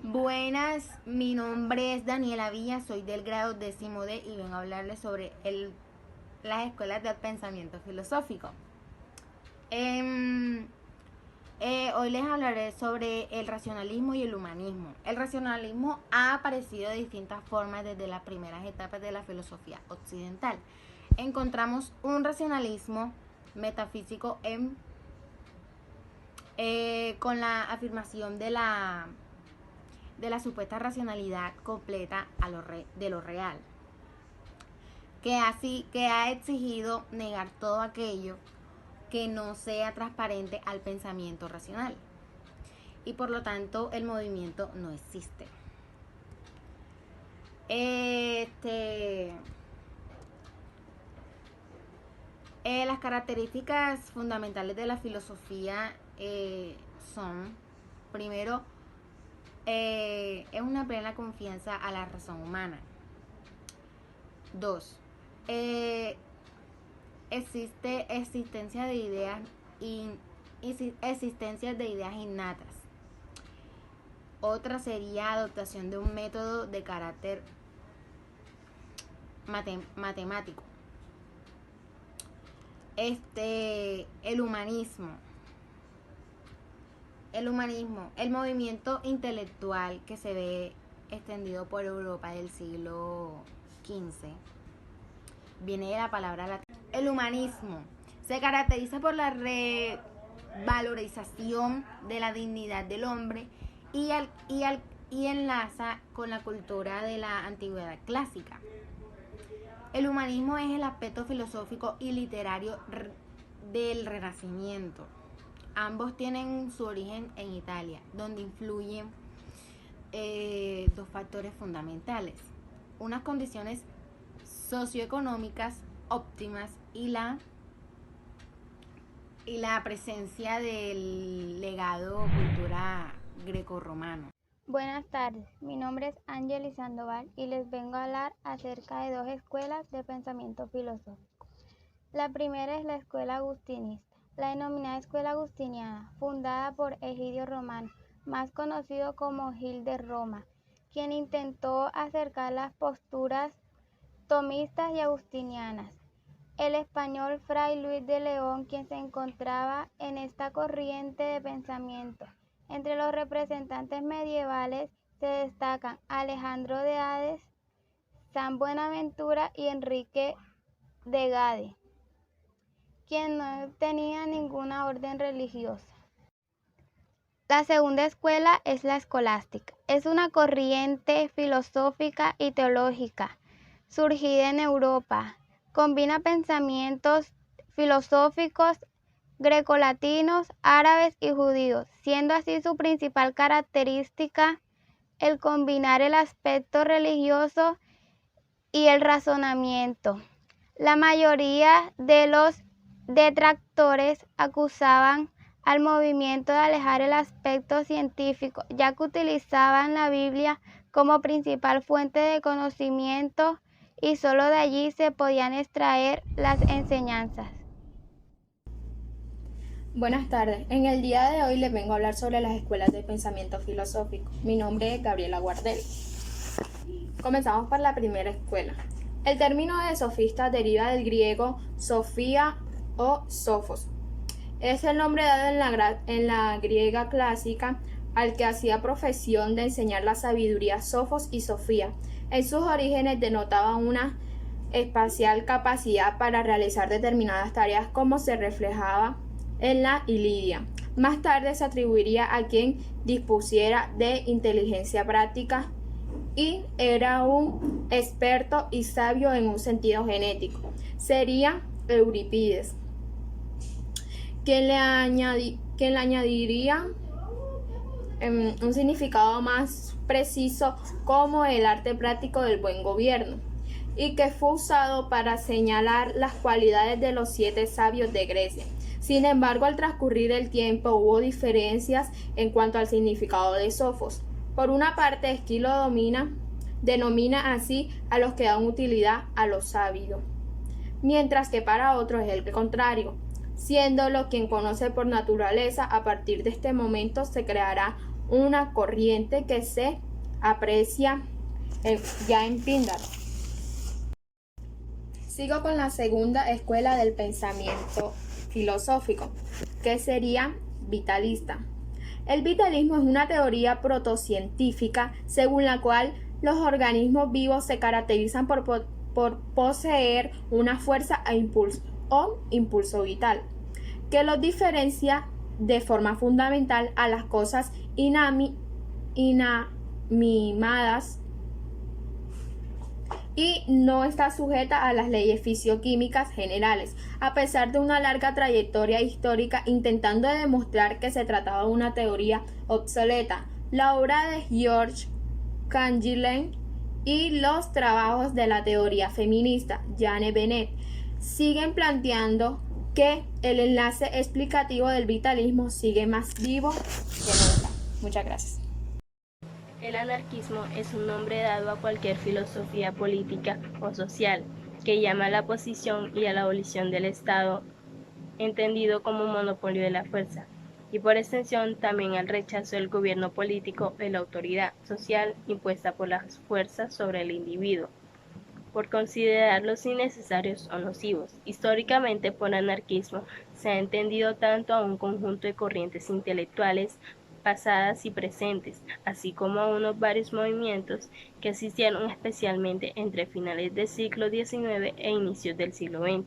Buenas, mi nombre es Daniela Villa, soy del grado 10D y vengo a hablarles sobre las escuelas del pensamiento filosófico. Em, Hoy les hablaré sobre el racionalismo y el humanismo. El racionalismo ha aparecido de distintas formas desde las primeras etapas de la filosofía occidental. Encontramos un racionalismo metafísico con la afirmación de la supuesta racionalidad completa de lo real, que ha exigido negar todo aquello que no sea transparente al pensamiento racional, y por lo tanto el movimiento no existe. Las características fundamentales de la filosofía son, primero, es una plena confianza a la razón humana. 2. Existencia de ideas innatas. Otra sería adoptación de un método de carácter matemático. El humanismo, el movimiento intelectual que se ve extendido por Europa del siglo XV, viene de la palabra latina. El humanismo se caracteriza por la revalorización de la dignidad del hombre y enlaza con la cultura de la antigüedad clásica. El humanismo es el aspecto filosófico y literario del Renacimiento. Ambos tienen su origen en Italia, donde influyen dos factores fundamentales: unas condiciones socioeconómicas óptimas y la presencia del legado cultura grecorromano. Buenas tardes, mi nombre es Ángel Sandoval y les vengo a hablar acerca de dos escuelas de pensamiento filosófico. La primera es la escuela agustinista, la denominada escuela agustiniana, fundada por Egidio Romano, más conocido como Gil de Roma, quien intentó acercar las posturas tomistas y agustinianas. El español Fray Luis de León, quien se encontraba en esta corriente de pensamiento. Entre los representantes medievales se destacan Alejandro de Hades, San Buenaventura y Enrique de Gade, quien no tenía ninguna orden religiosa. La segunda escuela es la escolástica. Es una corriente filosófica y teológica surgida en Europa. Combina pensamientos filosóficos grecolatinos, árabes y judíos, siendo así su principal característica el combinar el aspecto religioso y el razonamiento. La mayoría de los detractores acusaban al movimiento de alejar el aspecto científico, ya que utilizaban la Biblia como principal fuente de conocimiento y solo de allí se podían extraer las enseñanzas. Buenas tardes, en el día de hoy les vengo a hablar sobre las escuelas de pensamiento filosófico. Mi nombre es Gabriela Guardel. Comenzamos por la primera escuela. El término de sofista deriva del griego sofía o sofos. Es el nombre dado en la griega clásica al que hacía profesión de enseñar la sabiduría. Sofos y Sofía en sus orígenes denotaban una espacial capacidad para realizar determinadas tareas, como se reflejaba en la Iliria. Más tarde se atribuiría a quien dispusiera de inteligencia práctica y era un experto y sabio en un sentido genético. Sería Eurípides, quien le añadiría un significado más preciso como el arte práctico del buen gobierno, y que fue usado para señalar las cualidades de los 7 sabios de Grecia. Sin embargo, al transcurrir el tiempo hubo diferencias en cuanto al significado de Sofos. Por una parte, Esquilo denomina así a los que dan utilidad a los sabios, mientras que para otros es el contrario, siéndolo quien conoce por naturaleza. A partir de este momento se creará una corriente que se aprecia ya en Píndaro. Sigo con la segunda escuela del pensamiento filosófico, que sería vitalista. El vitalismo es una teoría protocientífica según la cual los organismos vivos se caracterizan por poseer una fuerza o impulso vital, que los diferencia de forma fundamental a las cosas inanimadas y no está sujeta a las leyes fisicoquímicas generales, a pesar de una larga trayectoria histórica intentando demostrar que se trataba de una teoría obsoleta. La obra de George Canguilhem y los trabajos de la teoría feminista Jane Bennett siguen planteando que el enlace explicativo del vitalismo sigue más vivo que nunca. Muchas gracias. El anarquismo es un nombre dado a cualquier filosofía política o social que llama a la oposición y a la abolición del Estado, entendido como monopolio de la fuerza, y por extensión también al rechazo del gobierno político de la autoridad social impuesta por las fuerzas sobre el individuo, por considerarlos innecesarios o nocivos. Históricamente, por anarquismo se ha entendido tanto a un conjunto de corrientes intelectuales pasadas y presentes, así como a unos varios movimientos que existieron especialmente entre finales del siglo XIX e inicios del siglo XX,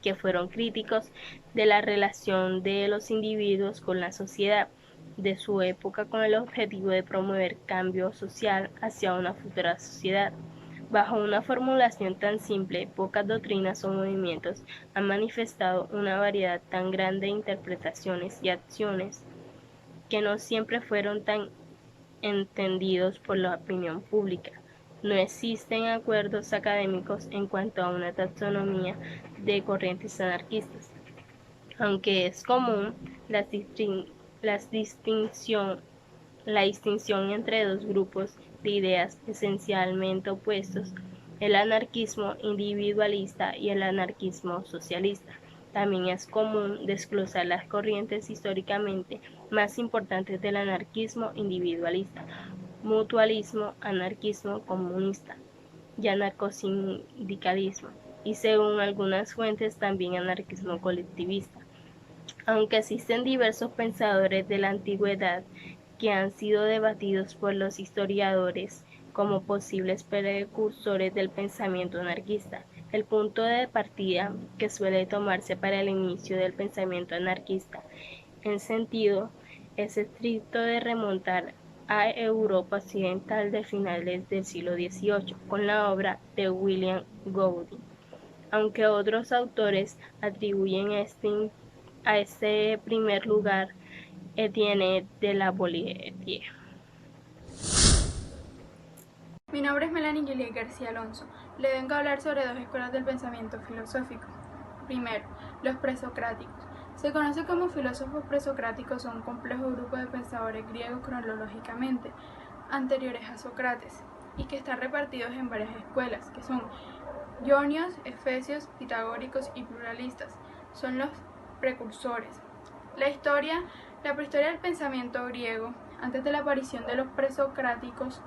que fueron críticos de la relación de los individuos con la sociedad de su época con el objetivo de promover cambio social hacia una futura sociedad. Bajo una formulación tan simple, pocas doctrinas o movimientos han manifestado una variedad tan grande de interpretaciones y acciones que no siempre fueron tan entendidos por la opinión pública. No existen acuerdos académicos en cuanto a una taxonomía de corrientes anarquistas, aunque es común la distinción entre dos grupos de ideas esencialmente opuestos, el anarquismo individualista y el anarquismo socialista. También es común desglosar las corrientes históricamente más importantes del anarquismo individualista: mutualismo, anarquismo comunista y anarcosindicalismo, y según algunas fuentes también anarquismo colectivista. Aunque existen diversos pensadores de la antigüedad que han sido debatidos por los historiadores como posibles precursores del pensamiento anarquista, el punto de partida que suele tomarse para el inicio del pensamiento anarquista en sentido es estricto de remontar a Europa occidental de finales del siglo XVIII con la obra de William Gooding, aunque otros autores atribuyen a este primer lugar Etienne de la Boétie. Mi nombre es Melanie Juliet García Alonso. Le vengo a hablar sobre dos escuelas del pensamiento filosófico. Primero, los presocráticos. Se conoce como filósofos presocráticos a un complejo grupo de pensadores griegos cronológicamente anteriores a Sócrates y que están repartidos en varias escuelas, que son ionios, efesios, pitagóricos y pluralistas. Son los precursores. La prehistoria del pensamiento griego, antes de la aparición de los presocráticos,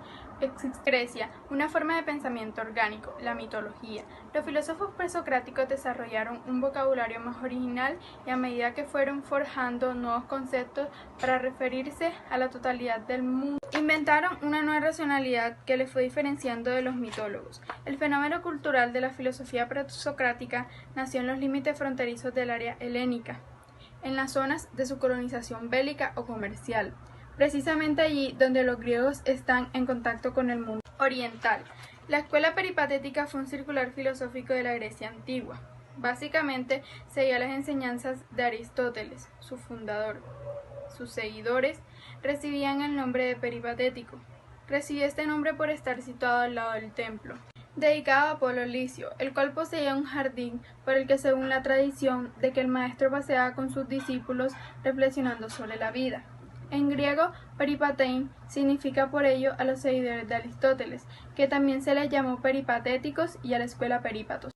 Grecia, una forma de pensamiento orgánico, la mitología. Los filósofos presocráticos desarrollaron un vocabulario más original y a medida que fueron forjando nuevos conceptos para referirse a la totalidad del mundo, inventaron una nueva racionalidad que les fue diferenciando de los mitólogos. El fenómeno cultural de la filosofía presocrática nació en los límites fronterizos del área helénica, en las zonas de su colonización bélica o comercial, precisamente allí donde los griegos están en contacto con el mundo oriental. La escuela peripatética fue un circular filosófico de la Grecia antigua. Básicamente seguía las enseñanzas de Aristóteles, su fundador. Sus seguidores recibían el nombre de peripatético. Recibió este nombre por estar situado al lado del templo, dedicado a Apolo Licio, el cual poseía un jardín por el que, según la tradición, de que el maestro paseaba con sus discípulos reflexionando sobre la vida. En griego, peripatein significa por ello a los seguidores de Aristóteles, que también se les llamó peripatéticos, y a la escuela perípatos.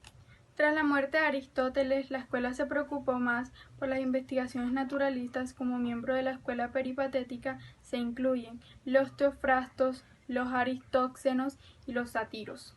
Tras la muerte de Aristóteles, la escuela se preocupó más por las investigaciones naturalistas. Como miembro de la escuela peripatética se incluyen los teofrastos, los aristóxenos y los sátiros.